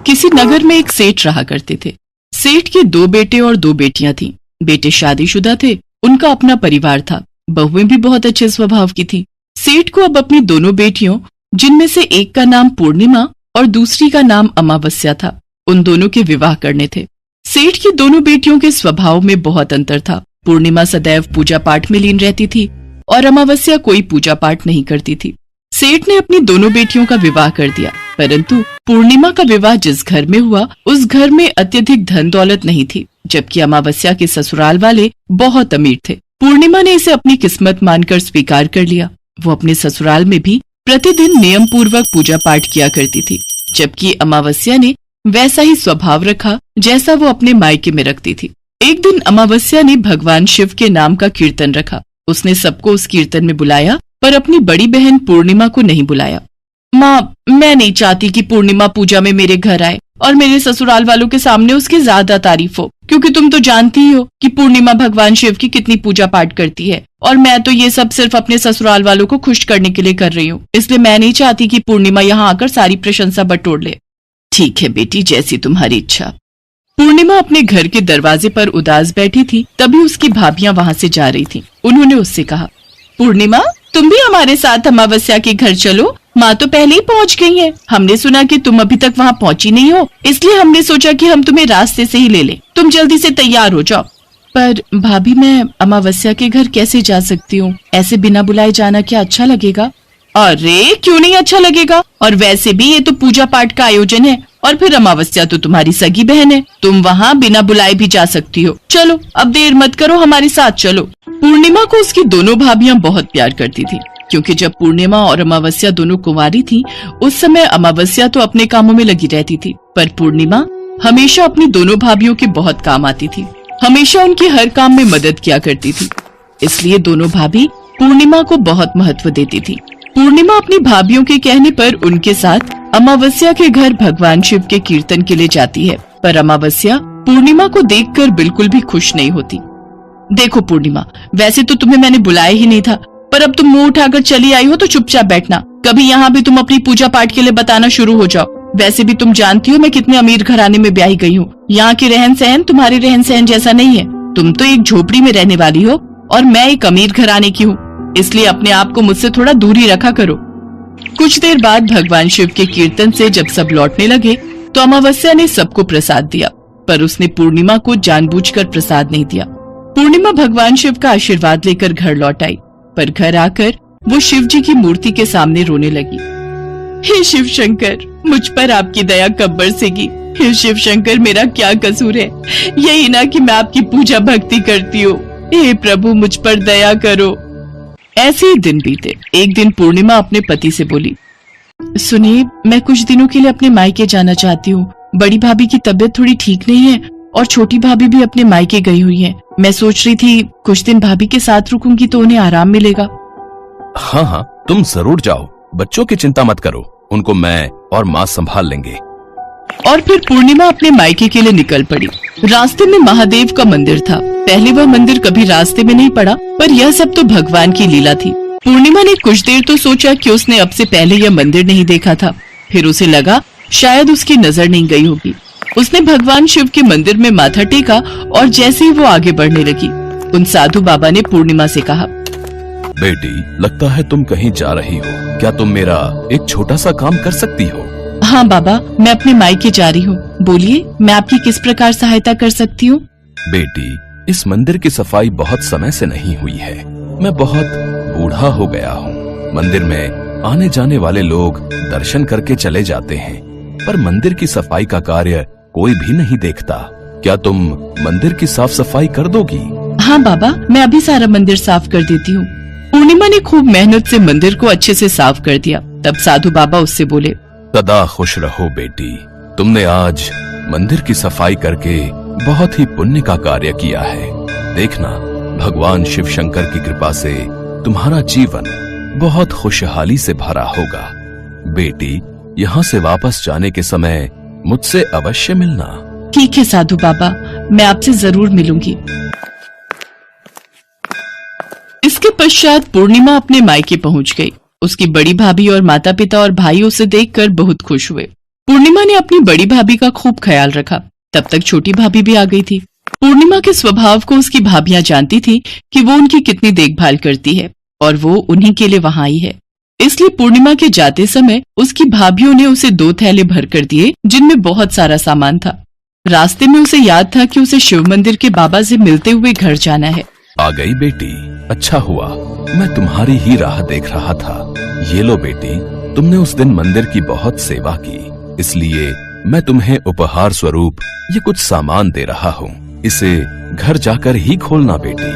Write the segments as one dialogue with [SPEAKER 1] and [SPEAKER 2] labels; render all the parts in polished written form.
[SPEAKER 1] किसी नगर में एक सेठ रहा करते थे। सेठ के 2 बेटे और 2 बेटियां थीं। बेटे शादीशुदा थे, उनका अपना परिवार था। बहुएं भी बहुत अच्छे स्वभाव की थी। सेठ को अब अपनी दोनों बेटियों, जिनमें से एक का नाम पूर्णिमा और दूसरी का नाम अमावस्या था, उन दोनों के विवाह करने थे। सेठ की दोनों बेटियों के स्वभाव में बहुत अंतर था। पूर्णिमा सदैव पूजा पाठ में लीन रहती थी और अमावस्या कोई पूजा पाठ नहीं करती थी। सेठ ने अपनी दोनों बेटियों का विवाह कर दिया, परंतु पूर्णिमा का विवाह जिस घर में हुआ उस घर में अत्यधिक धन दौलत नहीं थी, जबकि अमावस्या के ससुराल वाले बहुत अमीर थे। पूर्णिमा ने इसे अपनी किस्मत मानकर स्वीकार कर लिया। वो अपने ससुराल में भी प्रतिदिन नियम पूर्वक पूजा पाठ किया करती थी, जबकि अमावस्या ने वैसा ही स्वभाव रखा जैसा वो अपने मायके में रखती थी। एक दिन अमावस्या ने भगवान शिव के नाम का कीर्तन रखा। उसने सबको उस कीर्तन में बुलाया, पर अपनी बड़ी बहन पूर्णिमा को नहीं बुलाया। माँ, मैं नहीं चाहती कि पूर्णिमा पूजा में मेरे घर आए और मेरे ससुराल वालों के सामने उसकी ज्यादा तारीफ हो, क्योंकि तुम तो जानती ही हो कि पूर्णिमा भगवान शिव की कितनी पूजा पाठ करती है और मैं तो ये सब सिर्फ अपने ससुराल वालों को खुश करने के लिए कर रही हूँ। इसलिए मैं नहीं चाहती कि पूर्णिमा यहाँ आकर सारी प्रशंसा बटोर ले। ठीक है बेटी, जैसी तुम्हारी इच्छा। पूर्णिमा अपने घर के दरवाजे पर उदास बैठी थी, तभी उसकी भाभियां वहां से जा रही थीं। उन्होंने उससे कहा, पूर्णिमा, तुम भी हमारे साथ अमावस्या के घर चलो। माँ तो पहले ही पहुँच गई है। हमने सुना कि तुम अभी तक वहाँ पहुँची नहीं हो, इसलिए हमने सोचा कि हम तुम्हें रास्ते से ही ले लें। तुम जल्दी से तैयार हो जाओ। पर भाभी, मैं अमावस्या के घर कैसे जा सकती हूँ? ऐसे बिना बुलाए जाना क्या अच्छा लगेगा? अरे क्यों नहीं अच्छा लगेगा, और वैसे भी ये तो पूजा पाठ का आयोजन है, और फिर अमावस्या तो तुम्हारी सगी बहन है। तुम वहाँ बिना बुलाए भी जा सकती हो। चलो, अब देर मत करो, हमारे साथ चलो। पूर्णिमा को उसकी दोनों भाभियां बहुत प्यार करती थी, क्योंकि जब पूर्णिमा और अमावस्या दोनों कुंवारी थी, उस समय अमावस्या तो अपने कामों में लगी रहती थी, पर पूर्णिमा हमेशा अपनी दोनों भाभियों के बहुत काम आती थी, हमेशा उनकी हर काम में मदद किया करती थी। इसलिए दोनों भाभी पूर्णिमा को बहुत महत्व देती थी। पूर्णिमा अपनी भाभियों के कहने पर उनके साथ अमावस्या के घर भगवान शिव के कीर्तन के लिए जाती है, पर अमावस्या पूर्णिमा को देखकर बिल्कुल भी खुश नहीं होती। देखो पूर्णिमा, वैसे तो तुम्हें मैंने बुलाया ही नहीं था, पर अब तुम मुंह उठाकर चली आई हो तो चुपचाप बैठना। कभी यहाँ भी तुम अपनी पूजा पाठ के लिए बताना शुरू हो जाओ। वैसे भी तुम जानती हो मैं कितने अमीर घराने में ब्याही गई हूँ। यहाँ की रहन सहन तुम्हारे रहन सहन जैसा नहीं है। तुम तो एक झोपड़ी में रहने वाली हो और मैं एक अमीर घराने की हूँ, इसलिए अपने आप को मुझसे थोड़ा दूरी रखा करो। कुछ देर बाद भगवान शिव के कीर्तन से जब सब लौटने लगे तो अमावस्या ने सबको प्रसाद दिया, पर उसने पूर्णिमा को जानबूझकर प्रसाद नहीं दिया। पूर्णिमा भगवान शिव का आशीर्वाद लेकर घर लौट आई, पर घर आकर वो शिव जी की मूर्ति के सामने रोने लगी। हे शिव शंकर, मुझ पर आपकी दया कब बरसेगी? हे शिव शंकर, मेरा क्या कसूर है? यही ना कि मैं आपकी पूजा भक्ति करती हूँ। हे प्रभु, मुझ पर दया करो। ऐसे ही दिन बीते। एक दिन पूर्णिमा अपने पति से बोली, सुनिए, मैं कुछ दिनों के लिए अपने मायके जाना चाहती हूँ। बड़ी भाभी की तबीयत थोड़ी ठीक नहीं है और छोटी भाभी भी अपने मायके गई हुई है। मैं सोच रही थी कुछ दिन भाभी के साथ रुकूंगी तो उन्हें आराम मिलेगा।
[SPEAKER 2] हाँ हाँ, तुम जरूर जाओ। बच्चों की चिंता मत करो, उनको मैं और माँ संभाल लेंगे।
[SPEAKER 1] और फिर पूर्णिमा अपने मायके के लिए निकल पड़ी। रास्ते में महादेव का मंदिर था। पहले वह मंदिर कभी रास्ते में नहीं पड़ा, पर यह सब तो भगवान की लीला थी। पूर्णिमा ने कुछ देर तो सोचा कि उसने अब से पहले यह मंदिर नहीं देखा था। फिर उसे लगा शायद उसकी नजर नहीं गई होगी। उसने भगवान शिव के मंदिर में माथा टेका और जैसे ही वो आगे बढ़ने लगी, उन साधु बाबा ने पूर्णिमा से कहा,
[SPEAKER 2] बेटी, लगता है तुम कहीं जा रही हो। क्या तुम मेरा एक छोटा सा काम कर सकती हो?
[SPEAKER 1] हाँ बाबा, मैं अपने मायके जा रही हूँ। बोलिए, मैं आपकी किस प्रकार सहायता कर सकती हूँ?
[SPEAKER 2] बेटी, इस मंदिर की सफाई बहुत समय से नहीं हुई है। मैं बहुत बूढ़ा हो गया हूँ। मंदिर में आने जाने वाले लोग दर्शन करके चले जाते हैं, पर मंदिर की सफाई का कार्य कोई भी नहीं देखता। क्या तुम मंदिर की साफ सफाई कर दोगी?
[SPEAKER 1] हाँ बाबा, मैं अभी सारा मंदिर साफ कर देती हूँ। पूर्णिमा ने खूब मेहनत से मंदिर को अच्छे से साफ कर दिया। तब साधु बाबा उससे बोले,
[SPEAKER 2] सदा खुश रहो बेटी। तुमने आज मंदिर की सफाई करके बहुत ही पुण्य का कार्य किया है। देखना, भगवान शिव शंकर की कृपा से तुम्हारा जीवन बहुत खुशहाली से भरा होगा। बेटी, यहाँ से वापस जाने के समय मुझसे अवश्य मिलना।
[SPEAKER 1] ठीक है साधु बाबा, मैं आपसे जरूर मिलूंगी। इसके पश्चात पूर्णिमा अपने मायके पहुंच गई। उसकी बड़ी भाभी और माता पिता और भाई उसे देखकर बहुत खुश हुए। पूर्णिमा ने अपनी बड़ी भाभी का खूब ख्याल रखा। तब तक छोटी भाभी भी आ गई थी। पूर्णिमा के स्वभाव को उसकी भाभियां जानती थी कि वो उनकी कितनी देखभाल करती है और वो उन्हीं के लिए वहां आई है। इसलिए पूर्णिमा के जाते समय उसकी भाभियों ने उसे 2 थैले भर कर दिए जिनमें बहुत सारा सामान था। रास्ते में उसे याद था कि उसे शिव मंदिर के बाबा से मिलते हुए घर जाना है।
[SPEAKER 2] आ गई बेटी, अच्छा हुआ, मैं तुम्हारी ही राह देख रहा था। ये लो बेटी, तुमने उस दिन मंदिर की बहुत सेवा की, इसलिए मैं तुम्हें उपहार स्वरूप ये कुछ सामान दे रहा हूँ। इसे घर जाकर ही खोलना बेटी।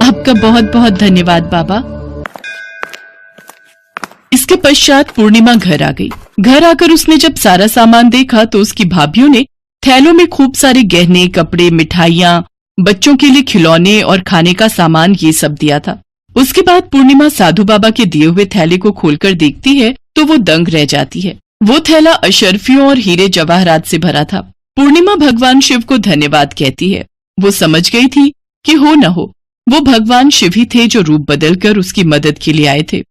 [SPEAKER 1] आपका बहुत बहुत धन्यवाद बाबा। इसके पश्चात पूर्णिमा घर आ गई। घर आकर उसने जब सारा सामान देखा तो उसकी भाभियों ने थैलों में खूब सारे गहने, कपड़े, मिठाइयाँ, बच्चों के लिए खिलौने और खाने का सामान ये सब दिया था। उसके बाद पूर्णिमा साधु बाबा के दिए हुए थैले को खोलकर देखती है तो वो दंग रह जाती है। वो थैला अशर्फियों और हीरे जवाहरात से भरा था। पूर्णिमा भगवान शिव को धन्यवाद कहती है। वो समझ गई थी कि हो न हो वो भगवान शिव ही थे जो रूप बदलकर उसकी मदद के लिए आए थे।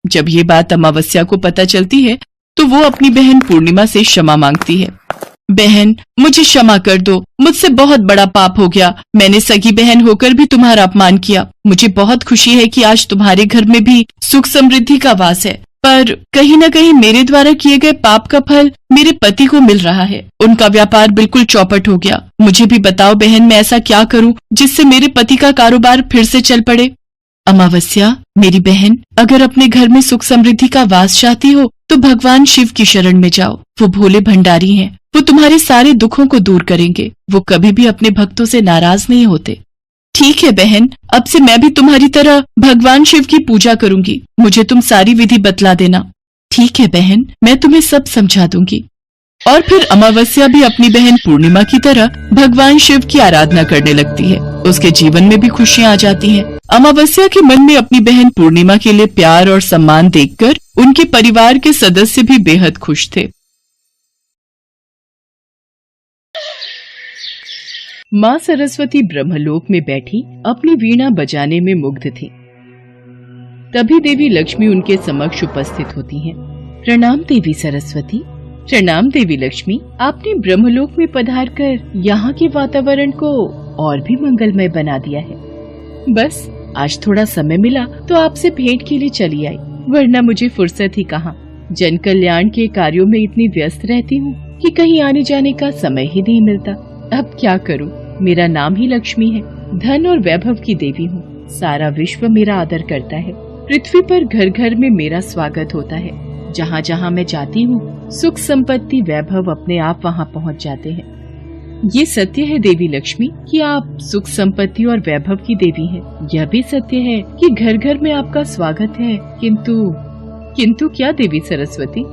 [SPEAKER 1] जब ये बात अमावस्या को पता चलती है तो वो अपनी बहन पूर्णिमा से क्षमा मांगती है। बहन, मुझे क्षमा कर दो, मुझसे बहुत बड़ा पाप हो गया। मैंने सगी बहन होकर भी तुम्हारा अपमान किया। मुझे बहुत खुशी है कि आज तुम्हारे घर में भी सुख समृद्धि का वास है, पर कहीं न कहीं मेरे द्वारा किए गए पाप का फल मेरे पति को मिल रहा है। उनका व्यापार बिल्कुल चौपट हो गया। मुझे भी बताओ बहन, मैं ऐसा क्या करूं जिससे मेरे पति का कारोबार फिर से चल पड़े। अमावस्या, मेरी बहन, अगर अपने घर में सुख समृद्धि का वास चाहती हो तो भगवान शिव की शरण में जाओ। वो भोले भंडारी हैं। वो तुम्हारे सारे दुखों को दूर करेंगे। वो कभी भी अपने भक्तों से नाराज नहीं होते। ठीक है बहन, अब से मैं भी तुम्हारी तरह भगवान शिव की पूजा करूंगी। मुझे तुम सारी विधि बतला देना। ठीक है बहन, मैं तुम्हें सब समझा दूंगी। और फिर अमावस्या भी अपनी बहन पूर्णिमा की तरह भगवान शिव की आराधना करने लगती है। उसके जीवन में भी खुशियां आ जाती हैं। अमावस्या के मन में अपनी बहन पूर्णिमा के लिए प्यार और सम्मान देखकर उनके परिवार के सदस्य भी बेहद खुश थे। माँ सरस्वती ब्रह्मलोक में बैठी अपनी वीणा बजाने में मुग्ध थी। तभी देवी लक्ष्मी उनके समक्ष उपस्थित होती हैं। प्रणाम देवी सरस्वती। प्रणाम देवी लक्ष्मी। आपने ब्रह्मलोक में पधारकर यहाँ के वातावरण को और भी मंगलमय बना दिया है। बस आज थोड़ा समय मिला तो आपसे भेंट के लिए चली आई, वरना मुझे फुर्सत ही कहाँ। जन कल्याण के कार्यों में इतनी व्यस्त रहती हूँ कि कहीं आने जाने का समय ही नहीं मिलता। अब क्या करूं? मेरा नाम ही लक्ष्मी है। धन और वैभव की देवी हूँ। सारा विश्व मेरा आदर करता है। पृथ्वी पर घर घर में मेरा स्वागत होता है। जहाँ जहाँ मैं जाती हूँ सुख संपत्ति वैभव अपने आप वहाँ पहुँच जाते हैं। ये सत्य है देवी लक्ष्मी कि आप सुख संपत्ति और वैभव की देवी हैं। यह भी सत्य है कि घर घर में आपका स्वागत है। किंतु क्या देवी सरस्वती?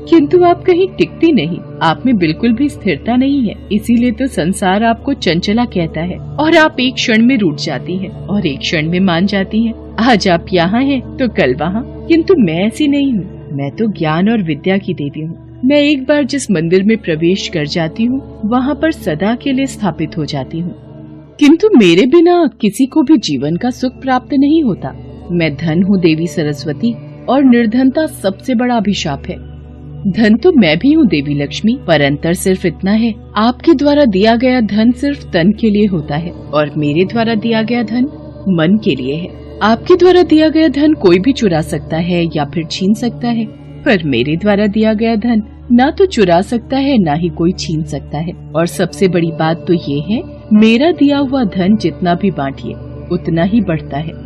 [SPEAKER 1] किंतु आप कहीं टिकती नहीं। आप में बिल्कुल भी स्थिरता नहीं है। इसीलिए तो संसार आपको चंचला कहता है और आप एक क्षण में रूठ जाती हैं और एक क्षण में मान जाती हैं। आज आप यहाँ हैं तो कल वहाँ। किंतु मैं ऐसी नहीं हूँ। मैं तो ज्ञान और विद्या की देवी हूँ। मैं एक बार जिस मंदिर में प्रवेश कर जाती हूँ वहाँ पर सदा के लिए स्थापित हो जाती हूँ। किंतु मेरे बिना किसी को भी जीवन का सुख प्राप्त नहीं होता। मैं धन हूँ देवी सरस्वती, और निर्धनता सबसे बड़ा अभिशाप है। धन तो मैं भी हूँ देवी लक्ष्मी, पर अंतर सिर्फ इतना है, आपके द्वारा दिया गया धन सिर्फ तन के लिए होता है और मेरे द्वारा दिया गया धन मन के लिए है। आपके द्वारा दिया गया धन कोई भी चुरा सकता है या फिर छीन सकता है, पर मेरे द्वारा दिया गया धन ना तो चुरा सकता है ना ही कोई छीन सकता है। और सबसे बड़ी बात तो ये है, मेरा दिया हुआ धन जितना भी बांटिए उतना ही बढ़ता है।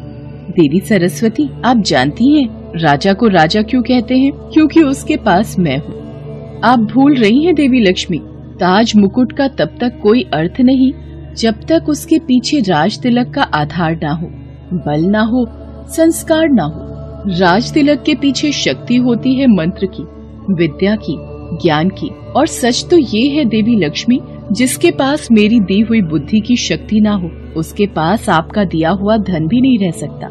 [SPEAKER 1] देवी सरस्वती, आप जानती हैं राजा को राजा क्यों कहते हैं? क्योंकि उसके पास मैं हूँ। आप भूल रही हैं देवी लक्ष्मी, ताज मुकुट का तब तक कोई अर्थ नहीं जब तक उसके पीछे राज तिलक का आधार ना हो, बल ना हो, संस्कार ना हो। राज तिलक के पीछे शक्ति होती है मंत्र की, विद्या की, ज्ञान की। और सच तो ये है देवी लक्ष्मी, जिसके पास मेरी दी हुई बुद्धि की शक्ति ना हो उसके पास आपका दिया हुआ धन भी नहीं रह सकता।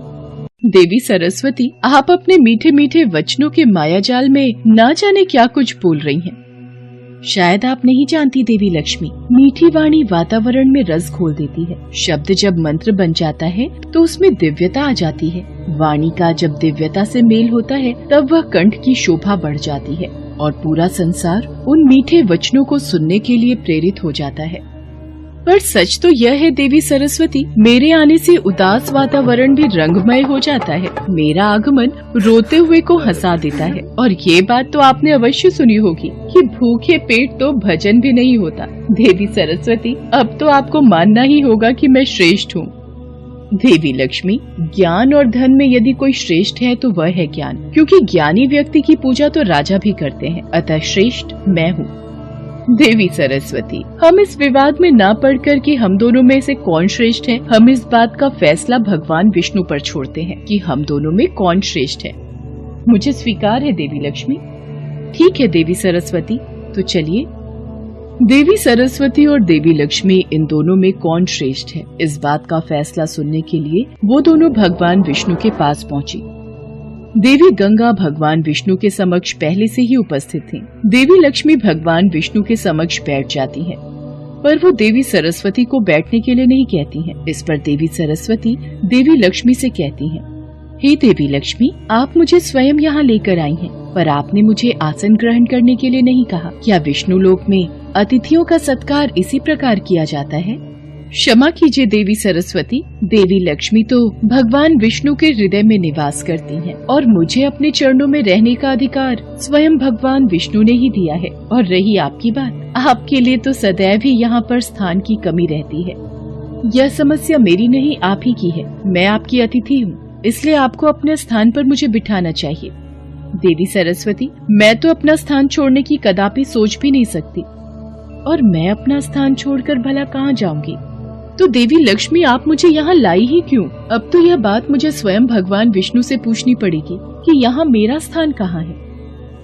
[SPEAKER 1] देवी सरस्वती, आप अपने मीठे मीठे वचनों के मायाजाल में ना जाने क्या कुछ बोल रही हैं। शायद आप नहीं जानती देवी लक्ष्मी, मीठी वाणी वातावरण में रस घोल देती है। शब्द जब मंत्र बन जाता है तो उसमें दिव्यता आ जाती है। वाणी का जब दिव्यता से मेल होता है तब वह कंठ की शोभा बढ़ जाती है और पूरा संसार उन मीठे वचनों को सुनने के लिए प्रेरित हो जाता है। पर सच तो यह है देवी सरस्वती, मेरे आने से उदास वातावरण भी रंगमय हो जाता है। मेरा आगमन रोते हुए को हंसा देता है। और ये बात तो आपने अवश्य सुनी होगी कि भूखे पेट तो भजन भी नहीं होता। देवी सरस्वती, अब तो आपको मानना ही होगा कि मैं श्रेष्ठ हूँ। देवी लक्ष्मी, ज्ञान और धन में यदि कोई श्रेष्ठ है तो वह है ज्ञान, क्योंकि ज्ञानी व्यक्ति की पूजा तो राजा भी करते हैं, अतः श्रेष्ठ मैं हूँ। देवी सरस्वती, हम इस विवाद में ना पड़कर कि हम दोनों में से कौन श्रेष्ठ है, हम इस बात का फैसला भगवान विष्णु पर छोड़ते हैं कि हम दोनों में कौन श्रेष्ठ है। मुझे स्वीकार है देवी लक्ष्मी। ठीक है देवी सरस्वती, तो चलिए। देवी सरस्वती और देवी लक्ष्मी इन दोनों में कौन श्रेष्ठ है, इस बात का फैसला सुनने के लिए वो दोनों भगवान विष्णु के पास पहुंची। देवी गंगा भगवान विष्णु के समक्ष पहले से ही उपस्थित थीं। देवी लक्ष्मी भगवान विष्णु के समक्ष बैठ जाती हैं, पर वो देवी सरस्वती को बैठने के लिए नहीं कहती हैं। इस पर देवी सरस्वती देवी लक्ष्मी से कहती हैं, हे देवी लक्ष्मी, आप मुझे स्वयं यहाँ लेकर आई हैं, पर आपने मुझे आसन ग्रहण करने के लिए नहीं कहा। क्या विष्णु लोक में अतिथियों का सत्कार इसी प्रकार किया जाता है? क्षमा कीजिए देवी सरस्वती, देवी लक्ष्मी तो भगवान विष्णु के हृदय में निवास करती हैं और मुझे अपने चरणों में रहने का अधिकार स्वयं भगवान विष्णु ने ही दिया है। और रही आपकी बात, आपके लिए तो सदैव ही यहाँ पर स्थान की कमी रहती है। यह समस्या मेरी नहीं, आप ही की है। मैं आपकी अतिथि हूँ, इसलिए आपको अपने स्थान पर मुझे बिठाना चाहिए। देवी सरस्वती, मैं तो अपना स्थान छोड़ने की कदापि सोच भी नहीं सकती, और मैं अपना स्थान छोड़कर भला कहाँ जाऊंगी? तो देवी लक्ष्मी, आप मुझे यहाँ लाई ही क्यों? अब तो यह बात मुझे स्वयं भगवान विष्णु से पूछनी पड़ेगी कि यहाँ मेरा स्थान कहाँ है।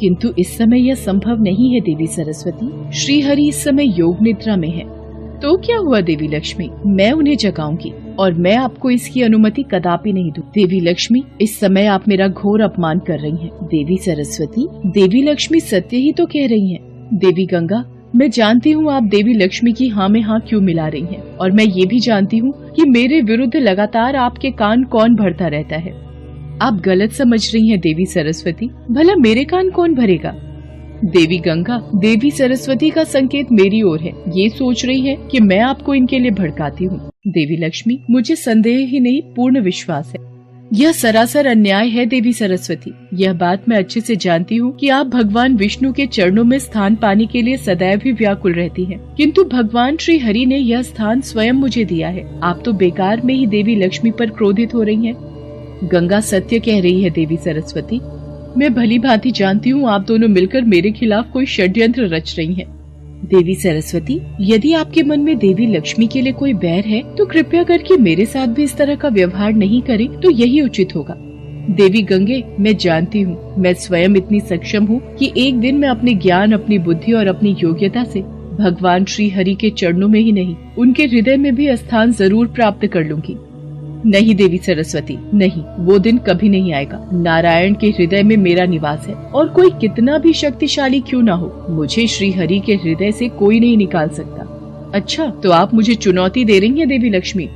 [SPEAKER 1] किंतु इस समय यह संभव नहीं है देवी सरस्वती। श्री हरि इस समय योग निद्रा में है। तो क्या हुआ देवी लक्ष्मी, मैं उन्हें जगाऊंगी और मैं आपको इसकी अनुमति कदापि नहीं दूं। देवी लक्ष्मी, इस समय आप मेरा घोर अपमान कर रही हैं। देवी सरस्वती, देवी लक्ष्मी सत्य ही तो कह रही हैं। देवी गंगा, मैं जानती हूँ आप देवी लक्ष्मी की हाँ में हाँ क्यों मिला रही हैं, और मैं ये भी जानती हूँ कि मेरे विरुद्ध लगातार आपके कान कौन भरता रहता है। आप गलत समझ रही हैं देवी सरस्वती, भला मेरे कान कौन भरेगा? देवी गंगा, देवी सरस्वती का संकेत मेरी ओर है, ये सोच रही है कि मैं आपको इनके लिए भड़काती हूँ। देवी लक्ष्मी, मुझे संदेह ही नहीं पूर्ण विश्वास है। यह सरासर अन्याय है देवी सरस्वती। यह बात मैं अच्छे से जानती हूँ कि आप भगवान विष्णु के चरणों में स्थान पाने के लिए सदैव ही व्याकुल रहती हैं, किंतु भगवान श्री हरि ने यह स्थान स्वयं मुझे दिया है। आप तो बेकार में ही देवी लक्ष्मी पर क्रोधित हो रही हैं। गंगा सत्य कह रही है देवी सरस्वती। मैं भली भांति जानती हूँ आप दोनों मिलकर मेरे खिलाफ कोई षड्यंत्र रच रही हैं। देवी सरस्वती, यदि आपके मन में देवी लक्ष्मी के लिए कोई बैर है तो कृपया करके मेरे साथ भी इस तरह का व्यवहार नहीं करें, तो यही उचित होगा। देवी गंगे, मैं जानती हूँ मैं स्वयं इतनी सक्षम हूँ कि एक दिन मैं अपने ज्ञान, अपनी बुद्धि और अपनी योग्यता से भगवान श्री हरि के चरणों में ही नहीं, उनके हृदय में भी स्थान जरूर प्राप्त कर लूंगी। नहीं देवी सरस्वती, नहीं, वो दिन कभी नहीं आएगा। नारायण के हृदय में मेरा निवास है, और कोई कितना भी शक्तिशाली क्यों ना हो, मुझे श्री हरि के हृदय से कोई नहीं निकाल सकता। अच्छा, तो आप मुझे चुनौती दे रही हैं देवी लक्ष्मी।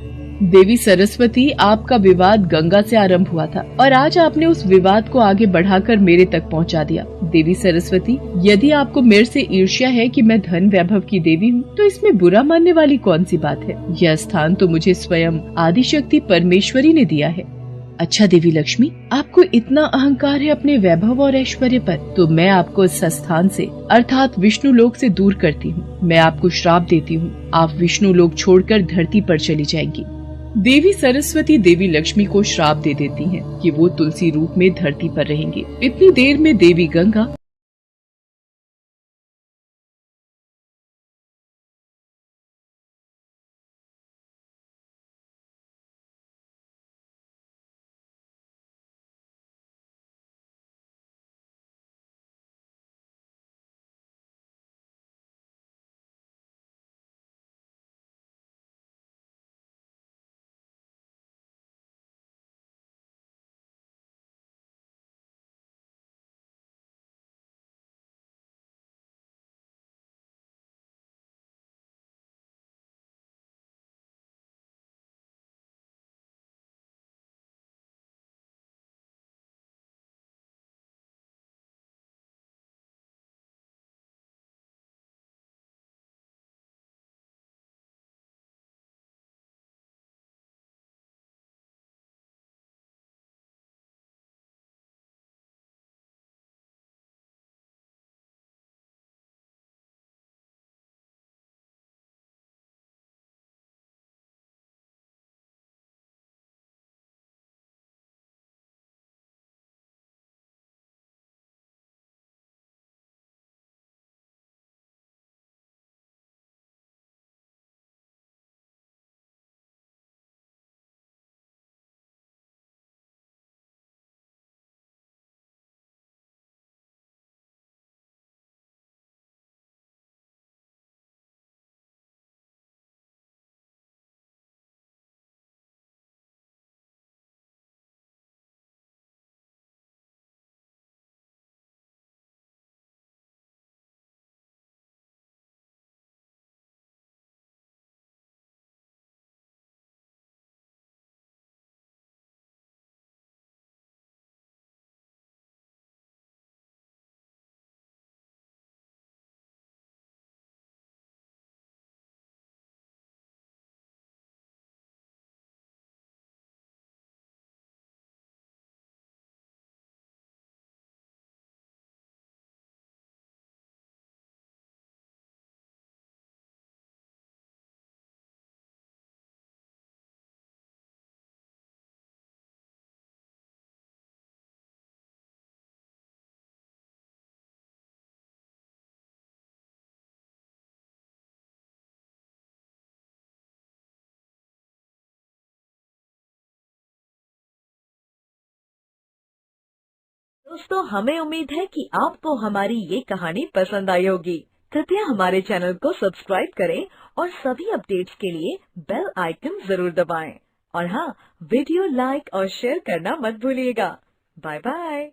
[SPEAKER 1] देवी सरस्वती, आपका विवाद गंगा से आरंभ हुआ था और आज आपने उस विवाद को आगे बढ़ाकर मेरे तक पहुंचा दिया। देवी सरस्वती, यदि आपको मेरे से ईर्ष्या है कि मैं धन वैभव की देवी हूँ, तो इसमें बुरा मानने वाली कौन सी बात है? यह स्थान तो मुझे स्वयं आदिशक्ति परमेश्वरी ने दिया है। अच्छा देवी लक्ष्मी, आपको इतना अहंकार है अपने वैभव और ऐश्वर्य पर, तो मैं आपको इस स्थान से अर्थात विष्णु लोक से दूर करती हूँ। मैं आपको श्राप देती हूँ, आप विष्णु लोक छोड़कर धरती पर चली जाएंगी। देवी सरस्वती देवी लक्ष्मी को श्राप दे देती हैं कि वो तुलसी रूप में धरती पर रहेंगे। इतनी देर में देवी गंगा
[SPEAKER 3] दोस्तों, हमें उम्मीद है कि आपको हमारी ये कहानी पसंद आई होगी। कृपया हमारे चैनल को सब्सक्राइब करें और सभी अपडेट्स के लिए बेल आइकन जरूर दबाएं। और हाँ, वीडियो लाइक और शेयर करना मत भूलिएगा। Bye bye.